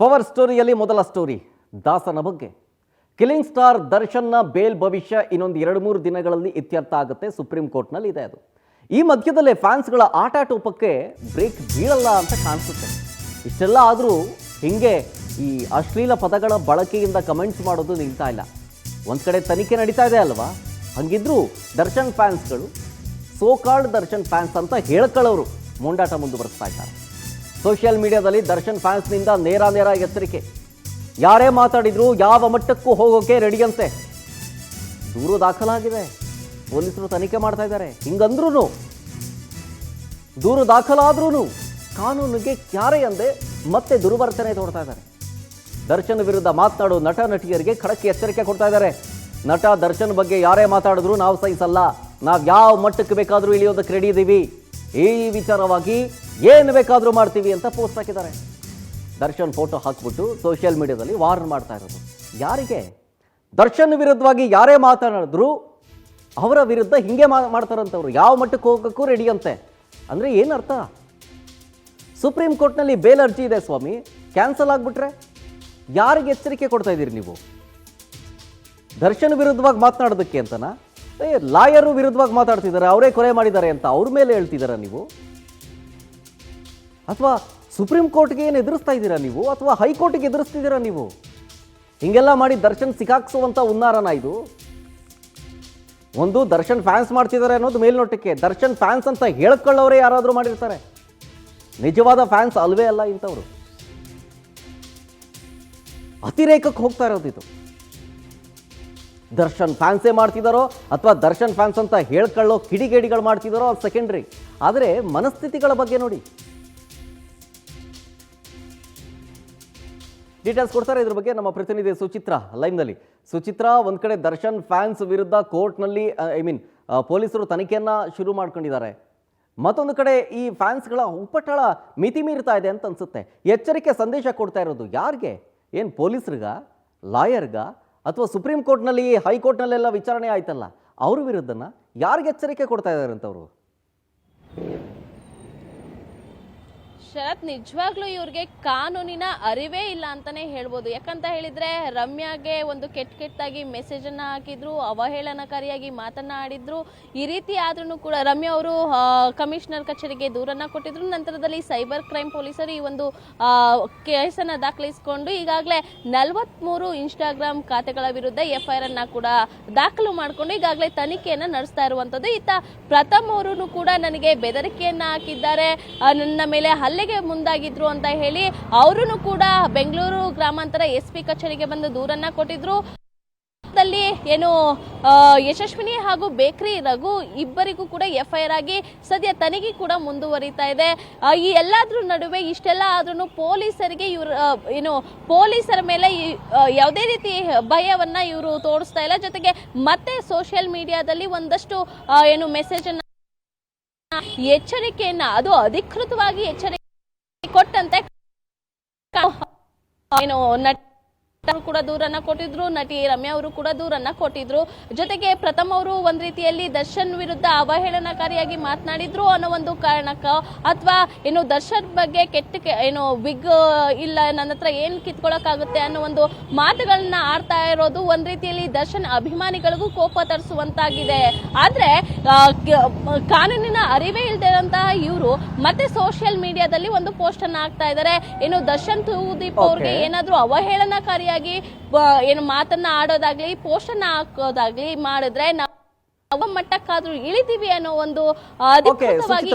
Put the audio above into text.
Power ಸ್ಟೋರಿಯಲ್ಲಿ ಮೊದಲ story ದಾಸನ ಬಗ್ಗೆ. ಕಿಲಿಂಗ್ ಸ್ಟಾರ್ ದರ್ಶನ್ನ ಬೇಲ್ ಭವಿಷ್ಯ ಇನ್ನೊಂದು 2-3 ದಿನಗಳಲ್ಲಿ ಇತ್ಯರ್ಥ ಆಗುತ್ತೆ. ಸುಪ್ರೀಂ ಕೋರ್ಟ್ನಲ್ಲಿ ಇದೆ ಅದು. ಈ ಮಧ್ಯದಲ್ಲೇ ಫ್ಯಾನ್ಸ್ಗಳ ಆಟಾಟೋಪಕ್ಕೆ ಬ್ರೇಕ್ ಬೀಳಲ್ಲ ಅಂತ ಕಾಣಿಸುತ್ತೆ. ಇಷ್ಟೆಲ್ಲ ಆದರೂ ಹಿಂಗೆ ಈ ಅಶ್ಲೀಲ ಪದಗಳ ಬಳಕೆಯಿಂದ ಕಮೆಂಟ್ಸ್ ಮಾಡೋದು ನಿಲ್ತಾ ಇಲ್ಲ. ಒಂದು ಕಡೆ ತನಿಖೆ ನಡೀತಾ ಇದೆ ಅಲ್ವಾ, ಹಂಗಿದ್ರೂ ದರ್ಶನ್ ಫ್ಯಾನ್ಸ್ಗಳು ಸೋಕಾಲ್ಡ್ ದರ್ಶನ್ ಫ್ಯಾನ್ಸ್ ಅಂತ ಹೇಳ್ಕೊಳ್ಳೋರು ಮೊಂಡಾಟ ಮುಂದುವರಿಸ್ತಾ ಇದ್ದಾರೆ. ಸೋಷಿಯಲ್ ಮೀಡಿಯಾದಲ್ಲಿ ದರ್ಶನ್ ಫ್ಯಾನ್ಸ್ನಿಂದ ನೇರ ಎಚ್ಚರಿಕೆ. ಯಾರೇ ಮಾತಾಡಿದ್ರು ಯಾವ ಮಟ್ಟಕ್ಕೂ ಹೋಗೋಕೆ ರೆಡಿಯಂತೆ. ದೂರು ದಾಖಲಾಗಿದೆ, ಪೊಲೀಸರು ತನಿಖೆ ಮಾಡ್ತಾ ಇದ್ದಾರೆ. ಹಿಂಗಂದ್ರೂ ದೂರು ದಾಖಲಾದ್ರೂ ಕಾನೂನಿಗೆ ಕ್ಯಾರೆ ಅಂದೆ ಮತ್ತೆ ದುರ್ವರ್ತನೆ ತೋಡ್ತಾ ಇದ್ದಾರೆ. ದರ್ಶನ್ ವಿರುದ್ಧ ಮಾತನಾಡೋ ನಟ ನಟಿಯರಿಗೆ ಖಡಕ್ ಎಚ್ಚರಿಕೆ ಕೊಡ್ತಾ ಇದ್ದಾರೆ. ನಟ ದರ್ಶನ್ ಬಗ್ಗೆ ಯಾರೇ ಮಾತಾಡಿದ್ರು ನಾವು ಸಹಿಸಲ್ಲ, ನಾವು ಯಾವ ಮಟ್ಟಕ್ಕೆ ಬೇಕಾದರೂ ಇಳಿಯೋದಕ್ಕೆ ರೆಡಿ ಇದ್ದೀವಿ, ಈ ವಿಚಾರವಾಗಿ ಏನು ಬೇಕಾದರೂ ಮಾಡ್ತೀವಿ ಅಂತ ಪೋಸ್ಟ್ ಹಾಕಿದ್ದಾರೆ. ದರ್ಶನ್ ಫೋಟೋ ಹಾಕ್ಬಿಟ್ಟು ಸೋಷಿಯಲ್ ಮೀಡಿಯಾದಲ್ಲಿ ವಾರ್ನ್ ಮಾಡ್ತಾ ಇರೋದು ಯಾರಿಗೆ? ದರ್ಶನ್ ವಿರುದ್ಧವಾಗಿ ಯಾರೇ ಮಾತನಾಡಿದ್ರು ಅವರ ವಿರುದ್ಧ ಹಿಂಗೆ ಮಾಡ್ತಾರಂತವ್ರು, ಯಾವ ಮಟ್ಟಕ್ಕೆ ಹೋಗೋಕ್ಕೂ ರೆಡಿ ಅಂತೆ. ಅಂದರೆ ಏನರ್ಥ? ಸುಪ್ರೀಂ ಕೋರ್ಟ್ನಲ್ಲಿ ಬೇಲ್ ಅರ್ಜಿ ಇದೆ ಸ್ವಾಮಿ, ಕ್ಯಾನ್ಸಲ್ ಆಗಿಬಿಟ್ರೆ ಯಾರಿಗೆ ಎಚ್ಚರಿಕೆ ಕೊಡ್ತಾ ಇದ್ದೀರಿ ನೀವು? ದರ್ಶನ್ ವಿರುದ್ಧವಾಗಿ ಮಾತನಾಡೋದಕ್ಕೆ ಅಂತನಾ? ಲಾಯರು ವಿರುದ್ಧವಾಗಿ ಮಾತಾಡ್ತಿದ್ದಾರೆ, ಅವರೇ ಕೊಲೆ ಮಾಡಿದ್ದಾರೆ ಅಂತ ಅವ್ರ ಮೇಲೆ ಹೇಳ್ತಿದ್ದೀರಾ ನೀವು? ಅಥವಾ ಸುಪ್ರೀಂ ಕೋರ್ಟ್ಗೆ ಏನು ಎದುರಿಸ್ತಾ ಇದ್ದೀರಾ ನೀವು? ಅಥವಾ ಹೈಕೋರ್ಟ್ಗೆ ಎದುರಿಸ್ತಿದ್ದೀರಾ ನೀವು? ಹಿಂಗೆಲ್ಲ ಮಾಡಿ ದರ್ಶನ್ ಸಿಕ್ಕಾಕ್ಸುವಂಥ ಉನ್ನಾರನ ಇದು? ಒಂದು ದರ್ಶನ್ ಫ್ಯಾನ್ಸ್ ಮಾಡ್ತಿದ್ದಾರೆ ಅನ್ನೋದು ಮೇಲ್ನೋಟಕ್ಕೆ, ದರ್ಶನ್ ಫ್ಯಾನ್ಸ್ ಅಂತ ಹೇಳ್ಕೊಳ್ಳೋರೇ ಯಾರಾದರೂ ಮಾಡಿರ್ತಾರೆ. ನಿಜವಾದ ಫ್ಯಾನ್ಸ್ ಅಲ್ವೇ ಅಲ್ಲ ಇಂಥವ್ರು. ಅತಿರೇಕಕ್ಕೆ ಹೋಗ್ತಾ ಇರೋದು ಇದು. ದರ್ಶನ್ ಫ್ಯಾನ್ಸೇ ಮಾಡ್ತಿದ್ದಾರೋ ಅಥವಾ ದರ್ಶನ್ ಫ್ಯಾನ್ಸ್ ಅಂತ ಹೇಳ್ಕೊಳ್ಳೋ ಕಿಡಿಗೇಡಿಗಳು ಮಾಡ್ತಿದ್ದಾರೋ ಅದು ಸೆಕೆಂಡ್ರಿ. ಆದರೆ ಮನಸ್ಥಿತಿಗಳ ಬಗ್ಗೆ ನೋಡಿ. ಡೀಟೇಲ್ಸ್ ಕೊಡ್ತಾರೆ ಇದ್ರ ಬಗ್ಗೆ ನಮ್ಮ ಪ್ರತಿನಿಧಿ ಸುಚಿತ್ರಾ ಲೈವ್ನಲ್ಲಿ. ಸುಚಿತ್ರಾ, ಒಂದು ಕಡೆ ದರ್ಶನ್ ಫ್ಯಾನ್ಸ್ ವಿರುದ್ಧ ಕೋರ್ಟ್ನಲ್ಲಿ ಪೊಲೀಸರು ತನಿಖೆಯನ್ನ ಶುರು ಮಾಡ್ಕೊಂಡಿದ್ದಾರೆ. ಮತ್ತೊಂದು ಕಡೆ ಈ ಫ್ಯಾನ್ಸ್ಗಳ ಉಪಟಳ ಮಿತಿ ಮೀರ್ತಾ ಇದೆ ಅಂತ ಅನ್ಸುತ್ತೆ. ಎಚ್ಚರಿಕೆ ಸಂದೇಶ ಕೊಡ್ತಾ ಇರೋದು ಯಾರಿಗೆ? ಏನು ಪೊಲೀಸರಿಗ, ಲಾಯರ್ಗ, ಅಥವಾ ಸುಪ್ರೀಂ ಕೋರ್ಟ್ನಲ್ಲಿ ಹೈಕೋರ್ಟ್ನಲ್ಲೆಲ್ಲ ವಿಚಾರಣೆ ಆಯ್ತಲ್ಲ ಅವ್ರ ವಿರುದ್ಧನ ಯಾರಿಗೆ ಎಚ್ಚರಿಕೆ ಕೊಡ್ತಾ ಇದ್ದಾರೆ ಅಂತವ್ರು? ಶರತ್, ನಿಜವಾಗ್ಲೂ ಇವ್ರಿಗೆ ಕಾನೂನಿನ ಅರಿವೇ ಇಲ್ಲ ಅಂತಾನೆ ಹೇಳ್ಬೋದು. ಯಾಕಂತ ಹೇಳಿದ್ರೆ ರಮ್ಯಾಗೆ ಒಂದು ಕೆಟ್ಟಾಗಿ ಮೆಸೇಜ್ ಅನ್ನ ಹಾಕಿದ್ರು, ಅವಹೇಳನಕಾರಿಯಾಗಿ ಮಾತನಾಡಿದ್ರು. ಈ ರೀತಿ ಆದ್ರೂ ಕೂಡ ರಮ್ಯಾ ಅವರು ಕಮಿಷನರ್ ಕಚೇರಿಗೆ ದೂರನ್ನ ಕೊಟ್ಟಿದ್ರು. ನಂತರದಲ್ಲಿ ಸೈಬರ್ ಕ್ರೈಮ್ ಪೊಲೀಸರು ಈ ಒಂದು ಕೇಸನ್ನ ದಾಖಲಿಸಿಕೊಂಡು ಈಗಾಗಲೇ 43 ಇನ್ಸ್ಟಾಗ್ರಾಮ್ ಖಾತೆಗಳ ವಿರುದ್ಧ FIR ಅನ್ನ ಕೂಡ ದಾಖಲು ಮಾಡಿಕೊಂಡು ಈಗಾಗಲೇ ತನಿಖೆಯನ್ನ ನಡೆಸ್ತಾ ಇರುವಂತದ್ದು. ಇತ್ತ ಪ್ರಥಮ್ ಅವರು ಕೂಡ ನನಗೆ ಬೆದರಿಕೆಯನ್ನ ಹಾಕಿದ್ದಾರೆ, ನನ್ನ ಮೇಲೆ ಹಲ್ಲೆ ಮುಂದಾಗಿದ್ರು ಅಂತ ಹೇಳಿ ಅವರು ಕೂಡ ಬೆಂಗಳೂರು ಗ್ರಾಮಾಂತರ SP ಕಚೇರಿಗೆ ಬಂದು ದೂರನ್ನ ಕೊಟ್ಟಿದ್ರು. ಏನು ಯಶಸ್ವಿನಿ ಹಾಗೂ ಬೇಕರಿ ರಘು ಇಬ್ಬರಿಗೂ ಕೂಡ FIR ಆಗಿ ಸದ್ಯ ತನಿಖೆ ಕೂಡ ಮುಂದುವರಿತಾ ಇದೆ. ಈ ಎಲ್ಲಾದ್ರೂ ನಡುವೆ ಇಷ್ಟೆಲ್ಲ ಆದ್ರೂ ಪೊಲೀಸರಿಗೆ ಪೊಲೀಸರ ಮೇಲೆ ಯಾವುದೇ ರೀತಿ ಭಯವನ್ನ ಇವರು ತೋರಿಸ್ತಾ ಇಲ್ಲ. ಜೊತೆಗೆ ಮತ್ತೆ ಸೋಷಿಯಲ್ ಮೀಡಿಯಾದಲ್ಲಿ ಒಂದಷ್ಟು ಮೆಸೇಜ್ ಅನ್ನ, ಎಚ್ಚರಿಕೆಯನ್ನ, ಅದು ಅಧಿಕೃತವಾಗಿ ಎಚ್ಚರಿಕೆ ಕೊಟ್ಟಂತೆ ಕೂಡ ದೂರನ್ನ ಕೊಟ್ಟಿದ್ರು. ನಟಿ ರಮ್ಯಾ ಅವರು ಕೂಡ ದೂರನ್ನ ಕೊಟ್ಟಿದ್ರು. ಜೊತೆಗೆ ಪ್ರಥಮ್ ಅವರು ಒಂದ್ ರೀತಿಯಲ್ಲಿ ದರ್ಶನ್ ವಿರುದ್ಧ ಅವಹೇಳನಕಾರಿಯಾಗಿ ಮಾತನಾಡಿದ್ರು ಅನ್ನೋ ಒಂದು ಕಾರಣಕ್ಕ, ಅಥವಾ ದರ್ಶನ್ ಬಗ್ಗೆ ವಿಗ್ ಇಲ್ಲ ನನ್ನ ಹತ್ರ ಏನ್ ಕಿತ್ಕೊಳಕಾಗುತ್ತೆ ಅನ್ನೋ ಒಂದು ಮಾತುಗಳನ್ನ ಆಡ್ತಾ ಇರೋದು ಒಂದ್ ರೀತಿಯಲ್ಲಿ ದರ್ಶನ್ ಅಭಿಮಾನಿಗಳಿಗೂ ಕೋಪ ತರಿಸುವಂತಾಗಿದೆ. ಆದ್ರೆ ಕಾನೂನಿನ ಅರಿವೇ ಇಲ್ದಿರಂತಹ ಇವರು ಮತ್ತೆ ಸೋಷಿಯಲ್ ಮೀಡಿಯಾದಲ್ಲಿ ಒಂದು ಪೋಸ್ಟ್ ಅನ್ನ ಹಾಕ್ತಾ ಇದ್ದಾರೆ. ದರ್ಶನ್ ತೂದೀಪ್ ಅವ್ರಿಗೆ ಏನಾದ್ರೂ ಅವಹೇಳನಕಾರಿಯಾಗಿ ಮಾತನ್ನ ಆಡೋದಾಗ್ಲಿ, ಪೋಸ್ಟ್ ಅನ್ನ ಹಾಕೋದಾಗ್ಲಿ ಮಾಡಿದ್ರೆ ನಾವು ಮಟ್ಟಕ್ಕಾದ್ರೂ ಇಳಿತೀವಿ ಅನ್ನೋ ಒಂದು ಅಧಿಕೃತವಾಗಿ